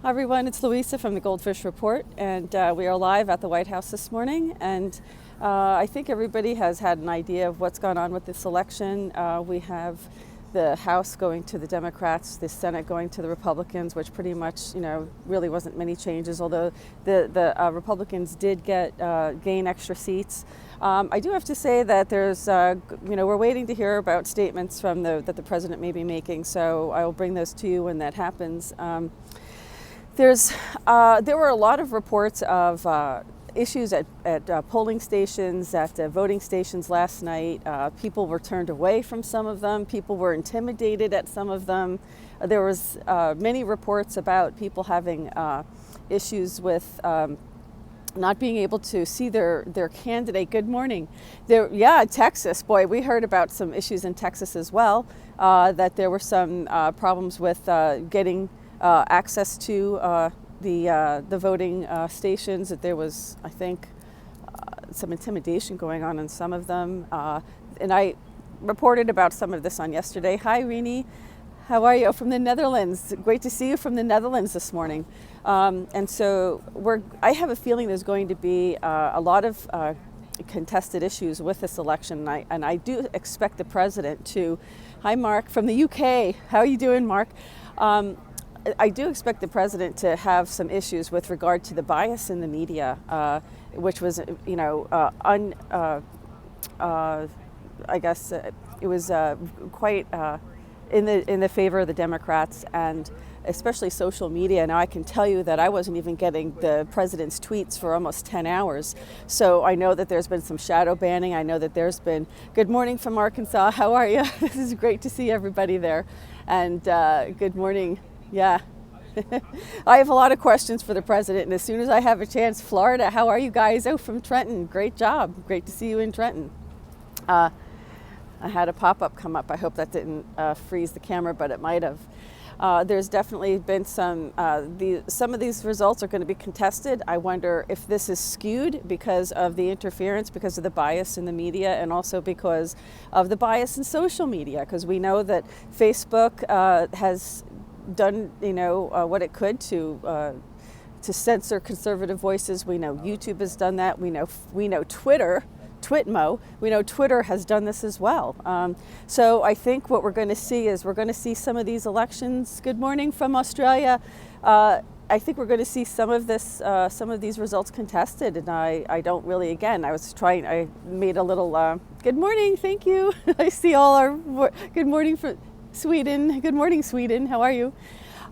Hi everyone, it's Louisa from the GoldFish Report, and we are live at the White House this morning, and I think everybody has had an idea of what's gone on with this election. We have the House going to the Democrats, the Senate going to the Republicans, which pretty much, really wasn't many changes, although the Republicans did gain extra seats. I do have to say that there's, we're waiting to hear about statements from that the president may be making, so I will bring those to you when that happens. There were a lot of reports of issues at polling stations, at voting stations last night. People were turned away from some of them. People were intimidated at some of them. There was many reports about people having issues with not being able to see their candidate. Good morning. Texas, boy, we heard about some issues in Texas as well, that there were some problems with getting access to the voting stations, that there was, I think, some intimidation going on in some of them. And I reported about some of this on yesterday. Hi, Rini. How are you? From the Netherlands. Great to see you from the Netherlands this morning. And so I have a feeling there's going to be a lot of contested issues with this election. And I do expect the president to, hi, Mark, from the UK. How are you doing, Mark? I do expect the president to have some issues with regard to the bias in the media, which was, I guess it was quite in the favor of the Democrats, and especially social media. Now I can tell you that I wasn't even getting the president's tweets for almost 10 hours. So I know that there's been some shadow banning. I know that there's been, good morning from Arkansas. How are you? This is great to see everybody there. And good morning. Yeah. I have a lot of questions for the president, and as soon as I have a chance, Florida, how are you guys? Oh, from Trenton, great job. Great to see you in Trenton. I had a pop-up come up. I hope that didn't freeze the camera, but it might have. There's definitely been some of these results are going to be contested. I wonder if this is skewed because of the interference, because of the bias in the media, and also because of the bias in social media, because we know that Facebook has done what it could to censor conservative voices. We know YouTube has done that. We know Twitter has done this as well. So I think what we're going to see is some of these elections. Good morning from Australia. I think we're going to see some of these results contested, and I don't really. Again, I made a little. Good morning, thank you. I see all our. Good morning from Sweden. Good morning, Sweden. How are you?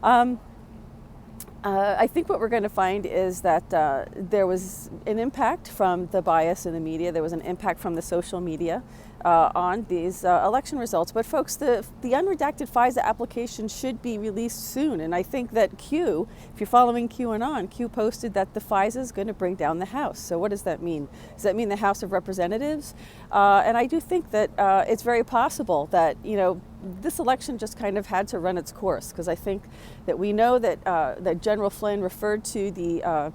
I think what we're going to find is that there was an impact from the bias in the media. There was an impact from the social media on these election results. But folks, the unredacted FISA application should be released soon. And I think that Q, if you're following QAnon, Q posted that the FISA is going to bring down the House. So what does that mean? Does that mean the House of Representatives? And I do think that it's very possible that, this election just kind of had to run its course, because I think that we know that that General Flynn referred to the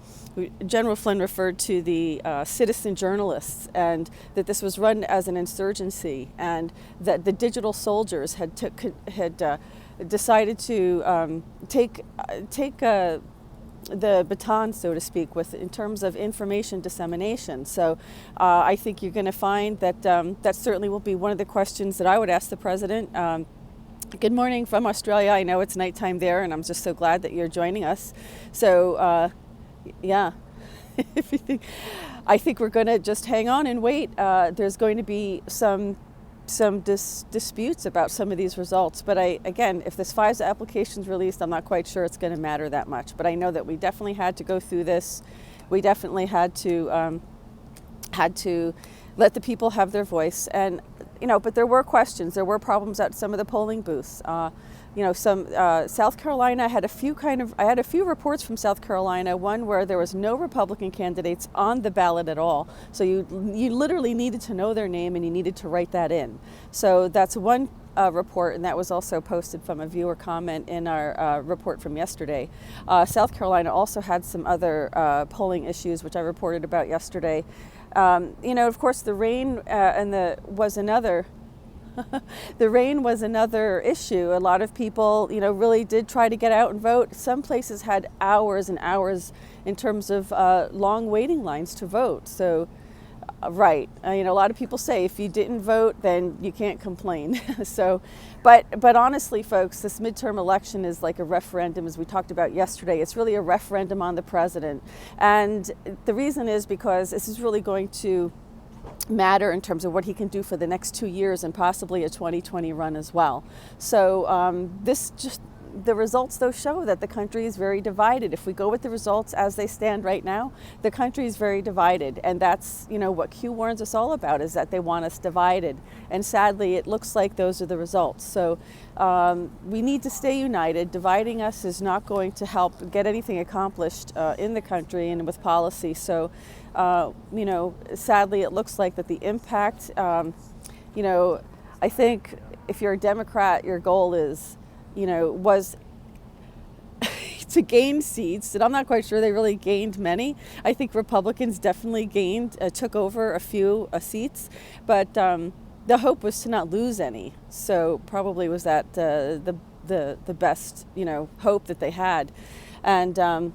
citizen journalists, and that this was run as an insurgency, and that the digital soldiers had decided to take the baton, so to speak, in terms of information dissemination. So I think you're going to find that that certainly will be one of the questions that I would ask the president. Good morning from Australia. I know it's nighttime there, and I'm just so glad that you're joining us. So yeah, I think we're going to just hang on and wait. There's going to be some disputes about some of these results, but again, if this FISA application is released, I'm not quite sure it's going to matter that much. But I know that we definitely had to go through this. We definitely had to let the people have their voice, and but there were questions, there were problems at some of the polling booths. South Carolina, I had a few reports from South Carolina, one where there was no Republican candidates on the ballot at all. So you literally needed to know their name, and you needed to write that in. So that's one report, and that was also posted from a viewer comment in our report from yesterday. South Carolina also had some other polling issues, which I reported about yesterday. Of course, the rain was another. The rain was another issue. A lot of people, really did try to get out and vote. Some places had hours and hours in terms of long waiting lines to vote. So, right, a lot of people say if you didn't vote, then you can't complain. So, but honestly, folks, this midterm election is like a referendum, as we talked about yesterday. It's really a referendum on the president, and the reason is because this is really going to matter in terms of what he can do for the next 2 years and possibly a 2020 run as well. So the results, though, show that the country is very divided. If we go with the results as they stand right now, the country is very divided. And that's, what Q warns us all about, is that they want us divided. And sadly, it looks like those are the results. So we need to stay united. Dividing us is not going to help get anything accomplished in the country and with policy. So, sadly, it looks like that the impact, I think if you're a Democrat, your goal is, was to gain seats, and I'm not quite sure they really gained many. I think Republicans definitely took over a few seats, but the hope was to not lose any. So probably was that the best, hope that they had. And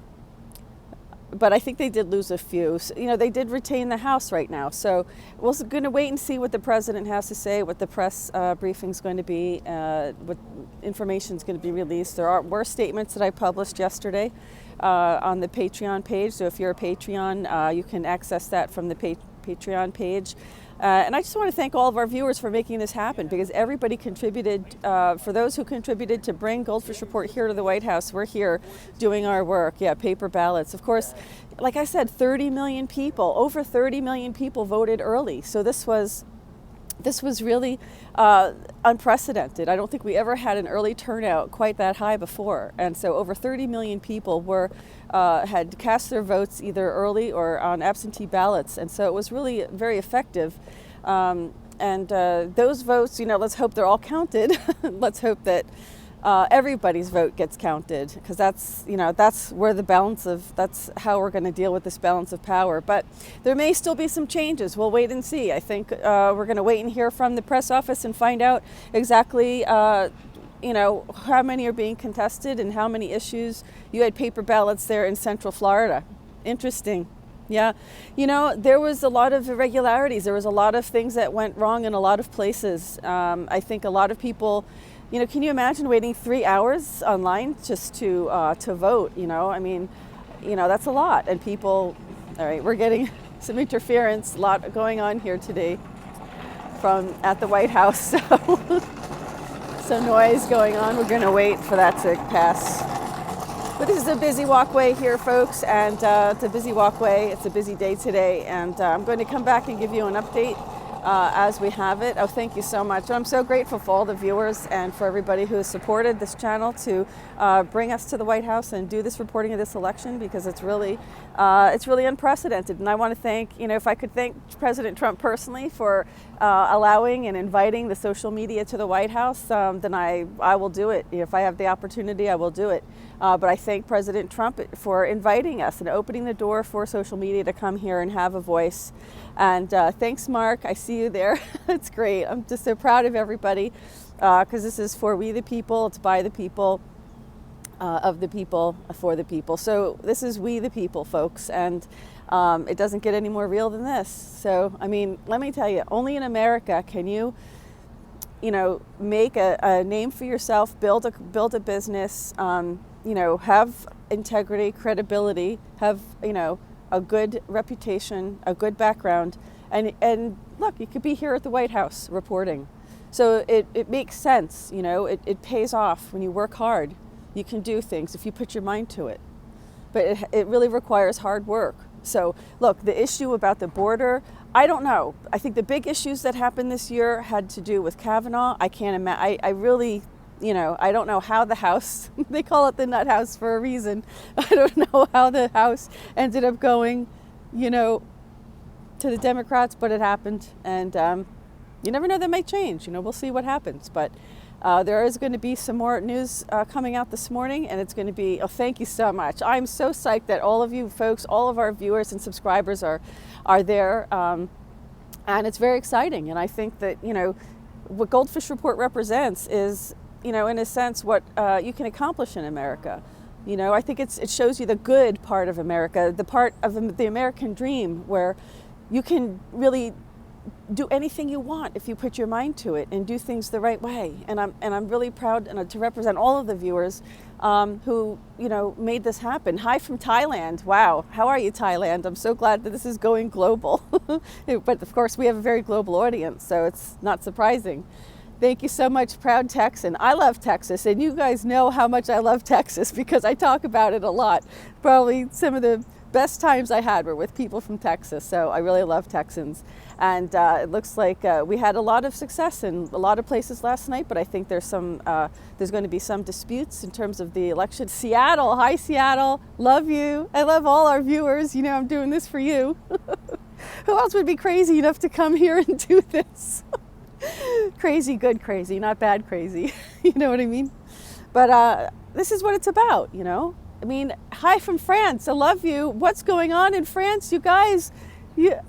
but I think they did lose a few. So, they did retain the House right now. So we're going to wait and see what the president has to say, what the press briefing is going to be, what information is going to be released. There were statements that I published yesterday on the Patreon page. So if you're a Patreon, you can access that from the Patreon page. And I just want to thank all of our viewers for making this happen, because everybody contributed. For those who contributed to bring GoldFish Report here to the White House, we're here doing our work. Yeah, paper ballots. Of course, like I said, 30 million people, over 30 million people voted early. So this was really unprecedented. I don't think we ever had an early turnout quite that high before. And so over 30 million people had cast their votes either early or on absentee ballots. And so it was really very effective. And those votes, let's hope they're all counted. Let's hope that everybody's vote gets counted, because that's where that's how we're going to deal with this balance of power. But there may still be some changes. We'll wait and see. I think we're going to wait and hear from the press office and find out exactly how many are being contested and how many issues. You had paper ballots there in Central Florida. Interesting. Yeah. There was a lot of irregularities. There was a lot of things that went wrong in a lot of places. I think a lot of people, can you imagine waiting 3 hours online just to vote? That's a lot. And people, all right, we're getting some interference, a lot going on here today at the White House. So some noise going on. We're going to wait for that to pass. But this is a busy walkway here, folks, and it's a busy walkway. It's a busy day today, and I'm going to come back and give you an update as we have it. Oh, thank you so much. I'm so grateful for all the viewers and for everybody who has supported this channel to bring us to the White House and do this reporting of this election, because it's really unprecedented. And I want to thank, if I could thank President Trump personally for allowing and inviting the social media to the White House, then I will do it. If I have the opportunity, I will do it. But I thank President Trump for inviting us and opening the door for social media to come here and have a voice. And thanks, Mark. I see you there. It's great. I'm just so proud of everybody, because this is for we the people. It's by the people, of the people, for the people. So this is we the people, folks. And it doesn't get any more real than this. So, let me tell you, only in America can you make a name for yourself, build a business, have integrity, credibility, have, a good reputation, a good background, and look, you could be here at the White House reporting. So it makes sense, it pays off when you work hard. You can do things if you put your mind to it. But it really requires hard work. So look, the issue about the border, I don't know. I think the big issues that happened this year had to do with Kavanaugh. I can't imagine. I really, I don't know how the House, they call it the Nut House for a reason. I don't know how the House ended up going, to the Democrats, but it happened. And you never know, that might change. We'll see what happens. But there is going to be some more news coming out this morning, and it's going to be, thank you so much. I'm so psyched that all of you folks, all of our viewers and subscribers are there. And it's very exciting. And I think that, what GoldFish Report represents is, in a sense, what you can accomplish in America. I think it shows you the good part of America, the part of the American dream where you can really do anything you want if you put your mind to it and do things the right way. And I'm really proud to represent all of the viewers who made this happen. Hi from Thailand. Wow, how are you, Thailand? I'm so glad that this is going global. But of course we have a very global audience, so it's not surprising. Thank you so much, proud Texan. I love Texas, and you guys know how much I love Texas because I talk about it a lot. Probably some of the best times I had were with people from Texas, so I really love Texans. And it looks like we had a lot of success in a lot of places last night, but I think there's going to be some disputes in terms of the election. Seattle, hi Seattle, love you. I love all our viewers. I'm doing this for you. Who else would be crazy enough to come here and do this? Crazy, good crazy, not bad crazy. You know what I mean? But this is what it's about, hi from France, I love you. What's going on in France, you guys?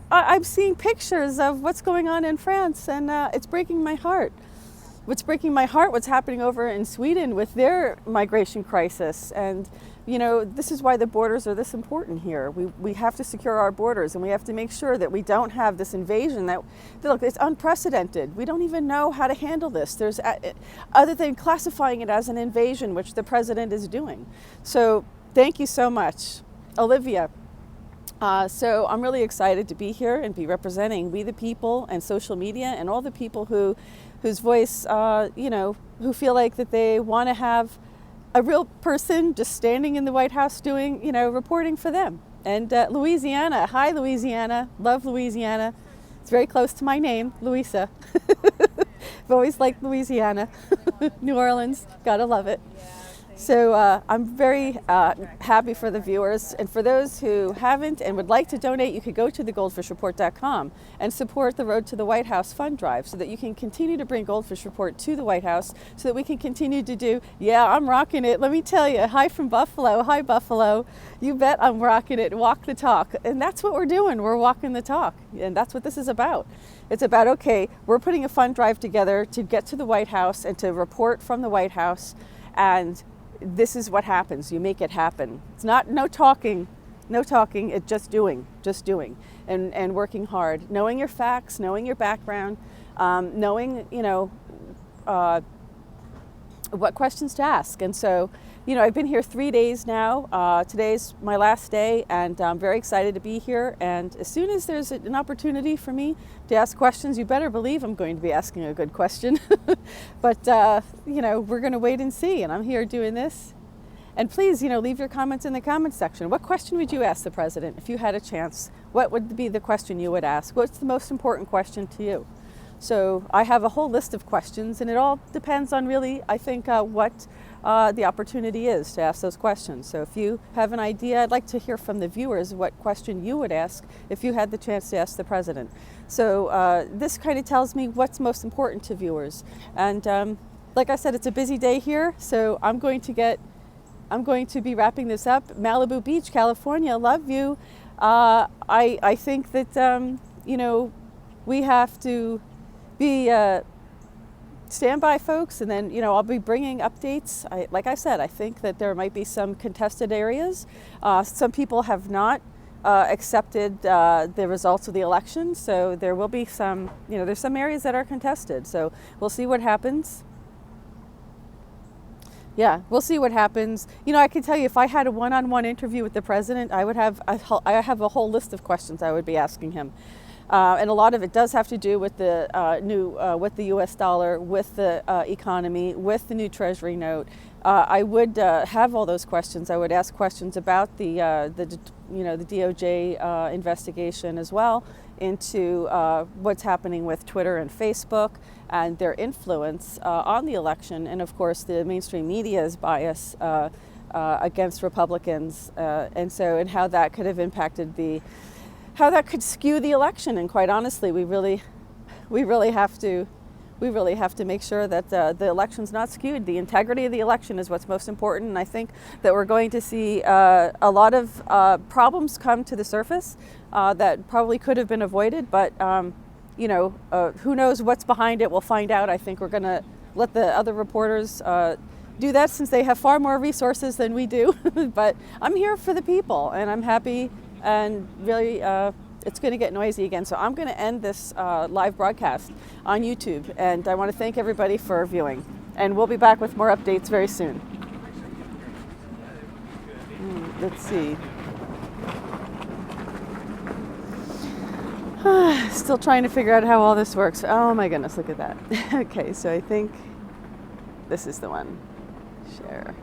I'm seeing pictures of what's going on in France, and it's breaking my heart. What's breaking my heart, what's happening over in Sweden with their migration crisis. And this is why the borders are this important here. We have to secure our borders, and we have to make sure that we don't have this invasion that look, it's unprecedented. We don't even know how to handle this. There's other than classifying it as an invasion, which the president is doing. So thank you so much, Olivia. So I'm really excited to be here and be representing We the People and social media and all the people whose voice, who feel like that they want to have a real person just standing in the White House doing, reporting for them. And Louisiana, hi Louisiana, love Louisiana. It's very close to my name, Louisa. I've always liked Louisiana. New Orleans, gotta love it. So I'm very happy for the viewers, and for those who haven't and would like to donate, you could go to thegoldfishreport.com and support the Road to the White House fund drive so that you can continue to bring GoldFish Report to the White House so that we can continue to do, yeah, I'm rocking it. Let me tell you, hi from Buffalo. Hi, Buffalo. You bet I'm rocking it. Walk the talk. And that's what we're doing. We're walking the talk. And that's what this is about. It's about, okay, we're putting a fund drive together to get to the White House and to report from the White House, and this is what happens. You make it happen. It's not no talking, it's just doing, and working hard, knowing your facts, knowing your background, knowing, what questions to ask. And so, I've been here 3 days now. Today's my last day, and I'm very excited to be here. And as soon as there's an opportunity for me to ask questions, you better believe I'm going to be asking a good question. But, we're going to wait and see. And I'm here doing this. And please, leave your comments in the comments section. What question would you ask the president if you had a chance? What would be the question you would ask? What's the most important question to you? So I have a whole list of questions, and it all depends on really, I think, what the opportunity is to ask those questions. So if you have an idea, I'd like to hear from the viewers what question you would ask if you had the chance to ask the president. So this kind of tells me what's most important to viewers. And like I said, it's a busy day here, so I'm going to be wrapping this up. Malibu Beach, California, love you. I think that, we have to be standby, folks, and then I'll be bringing updates. Like I said, I think that there might be some contested areas. Some people have not accepted the results of the election, so there will be some, there's some areas that are contested. So we'll see what happens. Yeah, we'll see what happens. I can tell you, if I had a one-on-one interview with the president, I have a whole list of questions I would be asking him. And a lot of it does have to do with the with the U.S. dollar, with the economy, with the new Treasury note. I would have all those questions. I would ask questions about the DOJ investigation as well into what's happening with Twitter and Facebook and their influence on the election, and of course the mainstream media's bias against Republicans, and how that could have impacted how that could skew the election. And quite honestly, we really have to make sure that the election's not skewed. The integrity of the election is what's most important, and I think that we're going to see a lot of problems come to the surface that probably could have been avoided, but you know, who knows what's behind it? We'll find out. I think we're going to let the other reporters do that since they have far more resources than we do. But I'm here for the people, and I'm happy, and really it's going to get noisy again. So I'm going to end this live broadcast on YouTube, and I want to thank everybody for viewing. And we'll be back with more updates very soon. Let's see. Still trying to figure out how all this works. Oh my goodness, look at that. Okay, so I think this is the one. Share.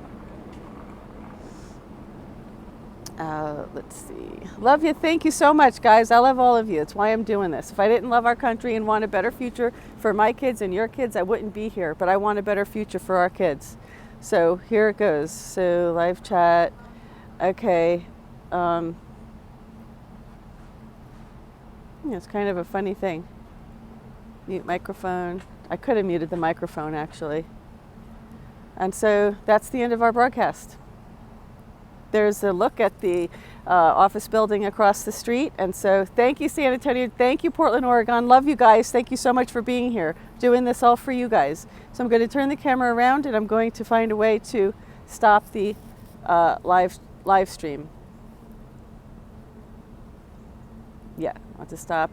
Let's see. Love you. Thank you so much, guys. I love all of you. It's why I'm doing this. If I didn't love our country and want a better future for my kids and your kids, I wouldn't be here. But I want a better future for our kids. So here it goes. So live chat. Okay. It's kind of a funny thing. Mute microphone. I could have muted the microphone, actually. And so that's the end of our broadcast. There's a look at the office building across the street. And so thank you, San Antonio. Thank you, Portland, Oregon. Love you guys. Thank you so much for being here, doing this all for you guys. So I'm going to turn the camera around, and I'm going to find a way to stop the live stream. Yeah, I want to stop.